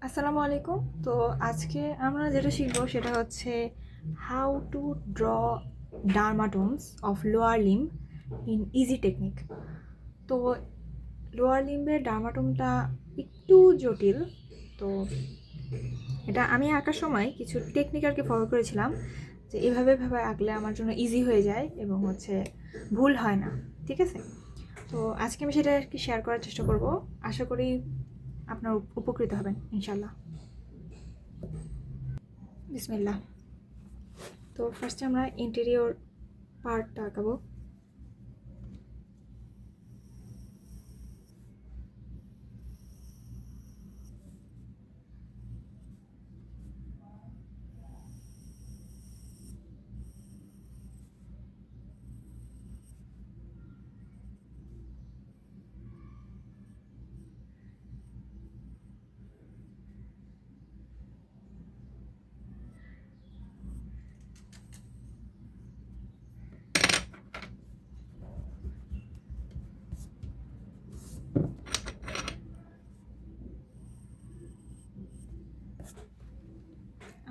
আসসালামু আলাইকুম। তো আজকে আমরা যেটা শিখবো সেটা হচ্ছে how to draw dermatomes of lower limb in easy technique. তো লোয়ার লিম্বের ডার্মাটোমটা একটু জটিল। তো এটা আমি আঁকার সময় কিছু টেকনিক আর কি ফলো করেছিলাম, যে এভাবে ভাবে আঁকলে আমার জন্য ইজি হয়ে যায় এবং হচ্ছে ভুল হয় না। ঠিক আছে, তো আজকে আমি সেটা আর কি শেয়ার করার চেষ্টা করব। আশা করি আপনার উপকৃত হবেন ইনশাল্লাহ। বিসমিল্লাহ। তো ফার্স্টে আমরা ইন্টেরিয়র পার্টটা আঁকাবো।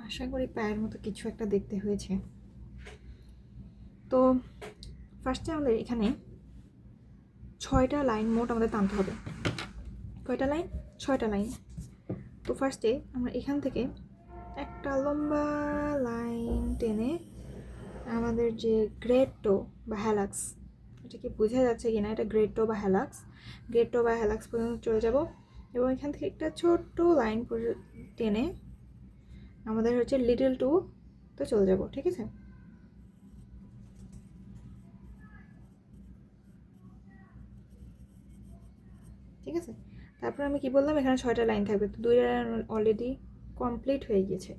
আশা করি পায়ের মতো কিছু একটা দেখতে হয়েছে। তো ফার্স্টে আমাদের এখানে 6টা লাইন মোট আমাদের টানতে হবে। কয়টা লাইন? 6টা লাইন। তো ফার্স্টে আমরা এখান থেকে একটা লম্বা লাইন টেনে আমাদের যে গ্রেড টো বা হ্যালাক্স, এটা কি বোঝা যাচ্ছে কিনা, এটা গ্রেড টো বা হ্যালাক্স, গ্রেড টো বা হ্যালাক্স পর্যন্ত চলে যাব এবং এখান থেকে একটা ছোট্ট লাইন টেনে আমাদের হচ্ছে লিটল টু তো চলে যাব। ঠিক আছে, ঠিক আছে। তারপর আমি কি বললাম, এখানে 6টা লাইন থাকবে, তো 2টা লাইন অলরেডি কমপ্লিট হয়ে গিয়েছে।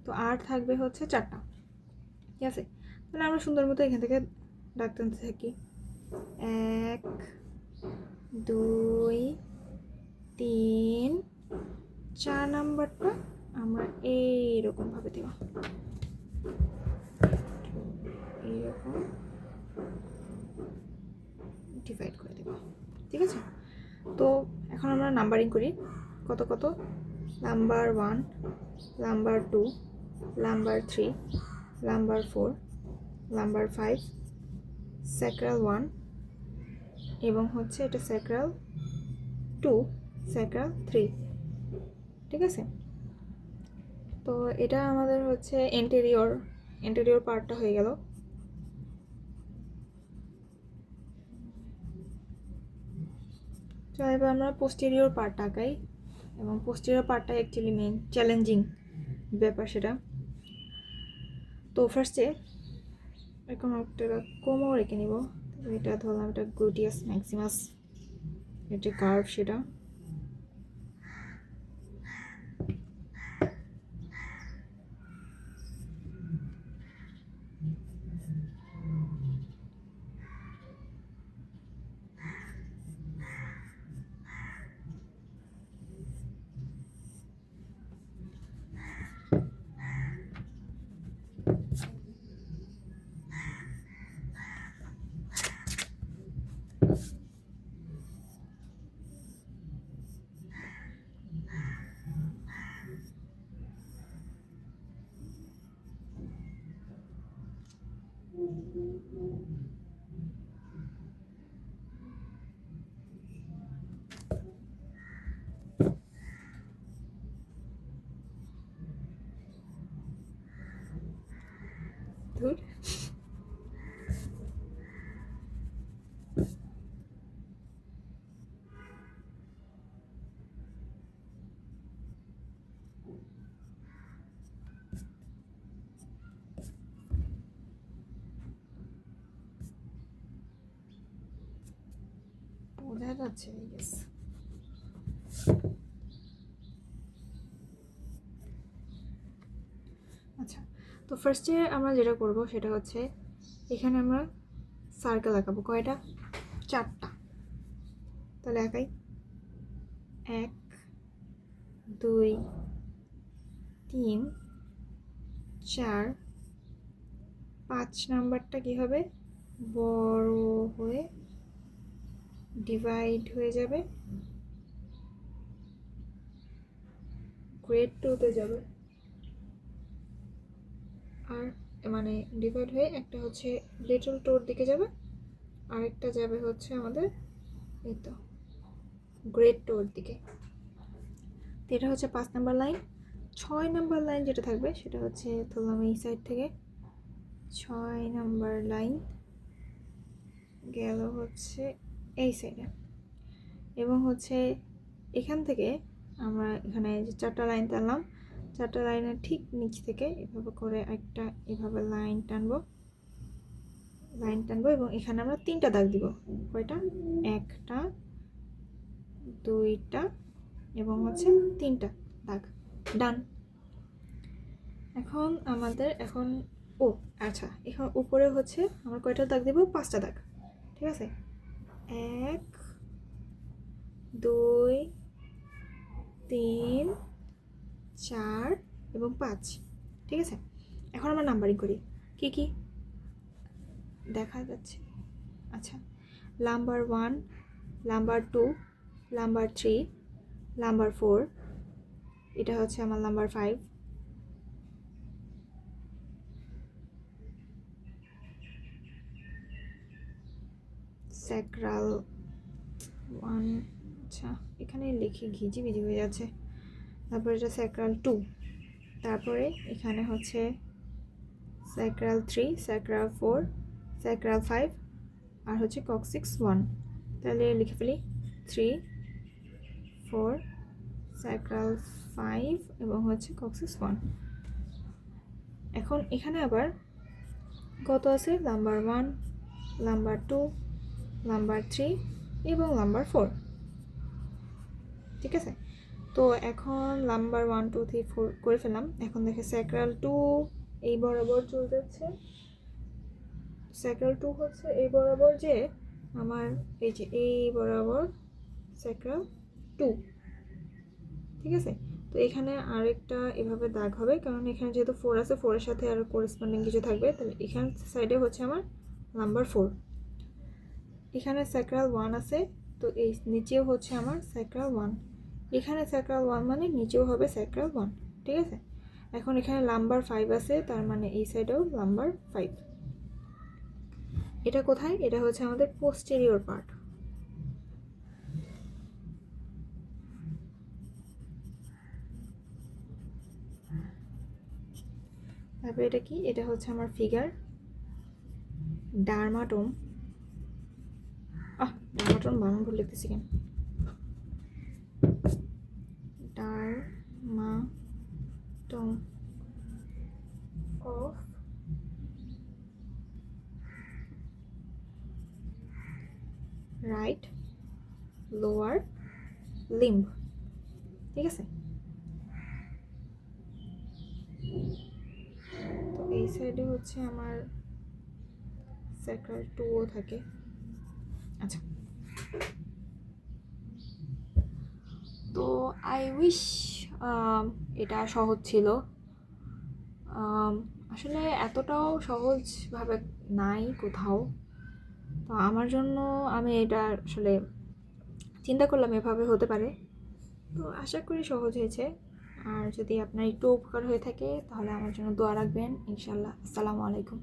তো আর থাকবে হচ্ছে 4টা। ঠিক আছে, তাহলে আমরা সুন্দর মতো এখান থেকে ডাকতে থাকি। 1 2 3 4 নাম্বারটা আমরা এইরকমভাবে দেব, এইরকম ডিভাইড করে দেব। ঠিক আছে, তো এখন আমরা নাম্বারিং করি। কত কত? Number 1, number 2, number 3, number 4, number 5, sacral 1 এবং হচ্ছে এটা স্যাক্রাল 2, স্যাক্রাল 3। ঠিক আছে, তো এটা আমাদের হচ্ছে এন্টেরিয়র পার্টটা হয়ে গেল। তো এবার আমরা পোস্টেরিয়র পার্টটা আঁকাই, এবং পোস্টেরিয়র পার্টটা অ্যাকচুয়ালি মেন চ্যালেঞ্জিং ব্যাপার সেটা। তো ফার্স্টে এরকম একটা কোমর এঁকে নিব। এটা ধরলাম এটা গ্লুটিয়াস ম্যাক্সিমাস, এর যে কার্ভ সেটা। ধুর, বোঝা যাচ্ছে আই গেস। আচ্ছা, তো ফার্স্টে আমরা যেটা করব সেটা হচ্ছে এখানে আমরা সার্কেল আঁকাবো। কয়টা? 4টা। তাহলে আঁকাই। 1 2 3 4 5 নাম্বারটা কি হবে? বড় হয়ে ডিভাইড হয়ে যাবে, গ্রেড 2-তে যাবে, আর মানে ডিভাইড হয়ে একটা হচ্ছে লিটল টোর দিকে যাবে, আরেকটা যাবে হচ্ছে আমাদের এই তো গ্রেড 2-এর দিকে। তো এটা হচ্ছে 5 নাম্বার লাইন। 6 নাম্বার লাইন যেটা থাকবে সেটা হচ্ছে ধরলাম এই সাইড থেকে 6 নাম্বার লাইন গেল হচ্ছে এই সাইডে, এবং হচ্ছে এখান থেকে আমরা এখানে যে 4টা লাইন টানলাম, 4টা লাইনের ঠিক নিচ থেকে এভাবে করে একটা এভাবে লাইন টানবো এবং এখানে আমরা 3টা দাগ দিব। কয়টা? 1টা 2টা এবং হচ্ছে 3টা দাগ। ডান। এখন আমাদের আচ্ছা, এখন উপরে হচ্ছে আমরা কয়টা দাগ দিব? 5টা দাগ। ঠিক আছে, 1 2 3 4 এবং 5। ঠিক আছে, এখন আমরা নাম্বারিং করি। কি কি দেখা যাচ্ছে? আচ্ছা, নাম্বার 1, নাম্বার 2, নাম্বার 3, নাম্বার 4, এটা হচ্ছে আমার নাম্বার 5, স্যাক্রাল 1, আচ্ছা এখানে লিখে ঘিজি হয়ে যাচ্ছে। তারপরে এটা স্যাক্রাল 2, তারপরে এখানে হচ্ছে স্যাক্রাল 3, স্যাক্রাল 4, স্যাক্রাল 5, আর হচ্ছে কক্সিক্স 1। তাহলে লিখে ফেলি 3 4 স্যাক্রাল 5 এবং হচ্ছে কক্সিক্স 1। এখন এখানে আবার কত আছে? নাম্বার 1, নাম্বার 2, নাম্বার 3 এবং নাম্বার 4। ঠিক আছে, তো এখন নাম্বার 1 2 3 4 করে ফেললাম। এখন দেখে স্যাক্রাল 2 এই বরাবর চলে যাচ্ছে। স্যাক্রাল 2 হচ্ছে এই বরাবর, যে আমার এই যে এই বরাবর স্যাক্রাল 2। ঠিক আছে, তো এখানে আরেকটা এভাবে দাগ হবে, কারণ এখানে যেহেতু 4 আছে, 4 এর সাথে আরও করেসপন্ডিং কিছু থাকবে। তাহলে এখান সাইডে হচ্ছে আমার নাম্বার 4। এখানে স্যাক্রাল 1 আছে, তো এই নিচেও হচ্ছে আমার স্যাক্রাল 1। এখানে স্যাক্রাল 1 মানে নিচেও হবে স্যাক্রাল 1। ঠিক আছে, এখন এখানে নাম্বার 5 আছে, তার মানে এই সাইডেও নাম্বার 5। এটা কোথায়? এটা হচ্ছে আমাদের পোস্টেরিয়র পার্ট। তারপরে এটা কি? এটা হচ্ছে আমার ফিগার ডার্মাটোম। ডার্মাটোম বানান ভুল লিখতেছি কেন? Dermatome of right lower limb. ঠিক আছে, তো এই সাইডে হচ্ছে আমার স্যাক্রাল 2ও থাকে। আচ্ছা, তো আই উইশ এটা সহজ ছিল। আসলে এতটাও সহজভাবে নাই কোথাও, তো আমার জন্য আমি এটা আসলে চিন্তা করলাম এভাবে হতে পারে। তো আশা করি সহজ হয়েছে। আর যদি আপনার একটু উপকার হয়ে থাকে তাহলে আমার জন্য দোয়া রাখবেন ইনশাল্লাহ। আসসালামু আলাইকুম।